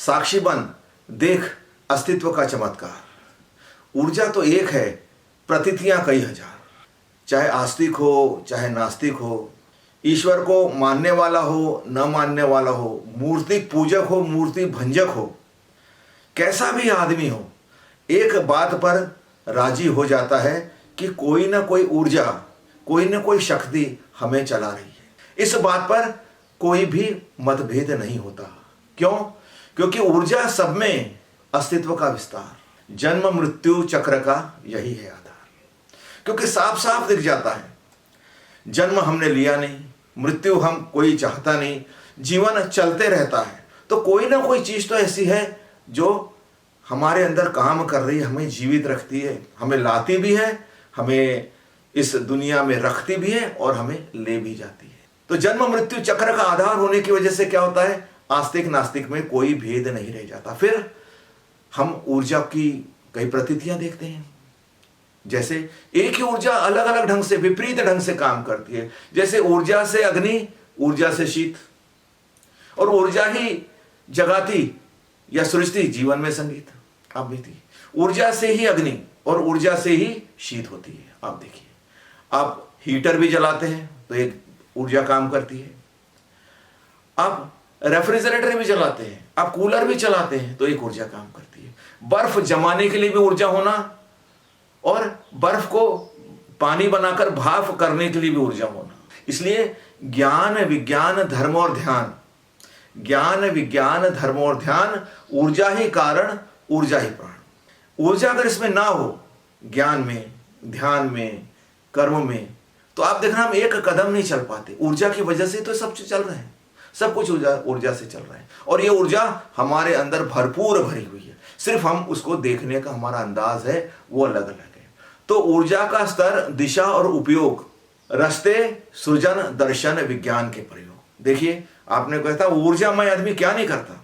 साक्षी बन देख अस्तित्व का चमत्कार। ऊर्जा तो एक है, प्रतीतियां कई हजार। चाहे आस्तिक हो चाहे नास्तिक हो, ईश्वर को मानने वाला हो न मानने वाला हो, मूर्ति पूजक हो मूर्ति भंजक हो, कैसा भी आदमी हो, एक बात पर राजी हो जाता है कि कोई ना कोई ऊर्जा, कोई ना कोई शक्ति हमें चला रही है। इस बात पर कोई भी मतभेद नहीं होता। क्यों? क्योंकि ऊर्जा सब में अस्तित्व का विस्तार, जन्म मृत्यु चक्र का यही है आधार। क्योंकि साफ साफ दिख जाता है, जन्म हमने लिया नहीं, मृत्यु हम कोई चाहता नहीं, जीवन चलते रहता है। तो कोई ना कोई चीज तो ऐसी है जो हमारे अंदर काम कर रही है, हमें जीवित रखती है, हमें लाती भी है, हमें इस दुनिया में रखती भी है और हमें ले भी जाती है। तो जन्म मृत्यु चक्र का आधार होने की वजह से क्या होता है, आस्तिक नास्तिक में कोई भेद नहीं रह जाता। फिर हम ऊर्जा की कई प्रतीतियां देखते हैं। जैसे एक ही ऊर्जा अलग अलग ढंग से, विपरीत ढंग से काम करती है। जैसे ऊर्जा से अग्नि, ऊर्जा से शीत, और ऊर्जा ही जगाती या सृष्टि, जीवन में संगीत। आप देखिए, ऊर्जा से ही अग्नि और ऊर्जा से ही शीत होती है। आप देखिए, आप हीटर भी जलाते हैं तो एक ऊर्जा काम करती है, आप रेफ्रिजरेटर भी चलाते हैं, आप कूलर भी चलाते हैं तो एक ऊर्जा काम करती है। बर्फ जमाने के लिए भी ऊर्जा होना और बर्फ को पानी बनाकर भाप करने के लिए भी ऊर्जा होना। इसलिए ज्ञान विज्ञान धर्म और ध्यान, ज्ञान विज्ञान धर्म और ध्यान, ऊर्जा ही कारण ऊर्जा ही प्राण। ऊर्जा अगर इसमें ना हो, ज्ञान में, ध्यान में, कर्म में, तो आप देखना हम एक कदम नहीं चल पाते। ऊर्जा की वजह से तो सब चल रहे हैं, सब कुछ ऊर्जा से चल रहा है। और ये ऊर्जा हमारे अंदर भरपूर भरी हुई है, सिर्फ हम उसको देखने का हमारा अंदाज है वो अलग अलग है। तो ऊर्जा का स्तर, दिशा और उपयोग, रास्ते, सृजन, दर्शन, विज्ञान के प्रयोग। देखिए, आपने कहा था ऊर्जामय आदमी क्या नहीं करता,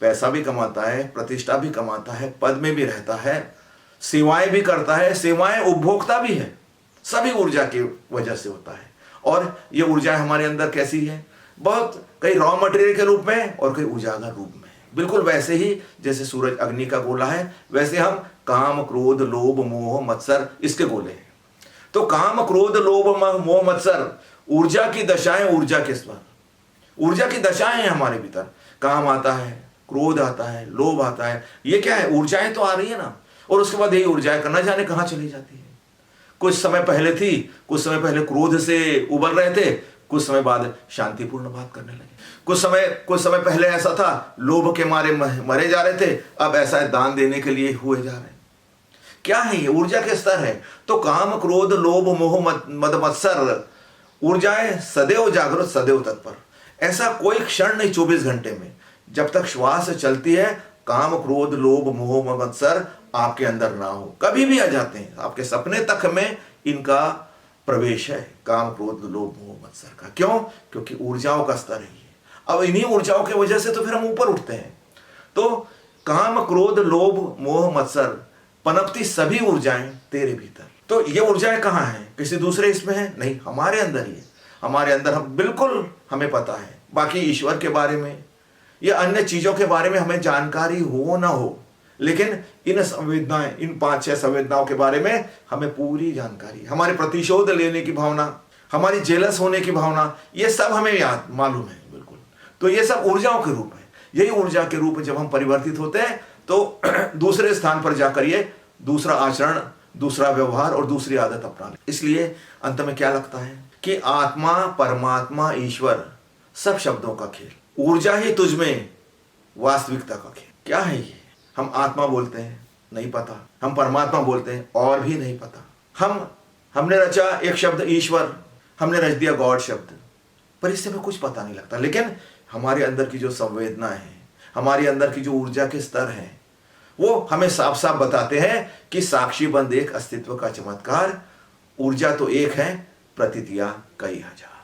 पैसा भी कमाता है, प्रतिष्ठा भी कमाता है, पद में भी रहता है, सेवाएं भी करता है, सेवाएं उपभोक्ता भी है। सभी ऊर्जा की वजह से होता है। और ये ऊर्जा हमारे अंदर कैसी है, बहुत कई रॉ मटेरियल के रूप में और कई उजागर रूप में। बिल्कुल वैसे ही जैसे सूरज अग्नि का गोला है, वैसे हम काम क्रोध लोभ मोह मत्सर इसके गोले हैं। तो काम क्रोध लोभ मोह मत्सर ऊर्जा की दशाएं, ऊर्जा के स्वर, ऊर्जा की दशाएं हैं हमारे भीतर। काम आता है, क्रोध आता है, लोभ आता है, ये क्या है, ऊर्जाएं तो आ रही है ना। और उसके बाद यही ऊर्जाएं करना जाने कहां चली जाती है। कुछ समय पहले थी, कुछ समय पहले क्रोध से उबल रहे थे, कुछ समय बाद शांतिपूर्ण बात करने लगे। कुछ समय पहले ऐसा था, लोभ के मारे मरे जा रहे थे, अब ऐसा है दान देने के लिए हुए जा रहे हैं। क्या है ये, ऊर्जा के स्तर है। तो काम क्रोध लोभ मोह मद मत्सर ऊर्जाएं सदैव जागृत, सदैव तत्पर। ऐसा कोई क्षण नहीं 24 घंटे में, जब तक श्वास चलती है, काम क्रोध लोभ मोह मत्सर आपके अंदर ना हो। कभी भी आ जाते हैं, आपके सपने तक में इनका प्रवेश है, काम क्रोध लोभ मोह मत्सर का। क्यों? क्योंकि ऊर्जाओं का स्तर है। अब इन्हीं ऊर्जाओं की वजह से तो फिर हम ऊपर उठते हैं। तो काम क्रोध लोभ मोह मत्सर पनपती सभी ऊर्जाएं तेरे भीतर। तो ये ऊर्जाएं कहाँ हैं? किसी दूसरे इसमें है? नहीं, हमारे अंदर ही है। हमारे अंदर हम बिल्कुल, हमें पता है। बाकी ईश्वर के बारे में या अन्य चीजों के बारे में हमें जानकारी हो ना हो, लेकिन इन संवेदनाएं, इन 5-6 संवेदनाओं के बारे में हमें पूरी जानकारी। हमारे प्रतिशोध लेने की भावना, हमारी जेलस होने की भावना, ये सब हमें याद मालूम है बिल्कुल। तो ये सब ऊर्जाओं के रूप है। यही ऊर्जा के रूप जब हम परिवर्तित होते हैं तो दूसरे स्थान पर जाकर ये दूसरा आचरण, दूसरा व्यवहार और दूसरी आदत अपना ले। इसलिए अंत में क्या लगता है कि आत्मा, परमात्मा, ईश्वर सब शब्दों का खेल, ऊर्जा ही तुझमें वास्तविकता का खेल। क्या है ये? हम आत्मा बोलते हैं, नहीं पता। हम परमात्मा बोलते हैं, और भी नहीं पता। हमने रचा एक शब्द ईश्वर, हमने रच दिया गॉड शब्द, पर इससे हमें कुछ पता नहीं लगता। लेकिन हमारे अंदर की जो संवेदना है, हमारे अंदर की जो ऊर्जा के स्तर हैं, वो हमें साफ साफ बताते हैं कि साक्षी बंद एक अस्तित्व का चमत्कार। ऊर्जा तो एक है, प्रतीतियां कई हजार।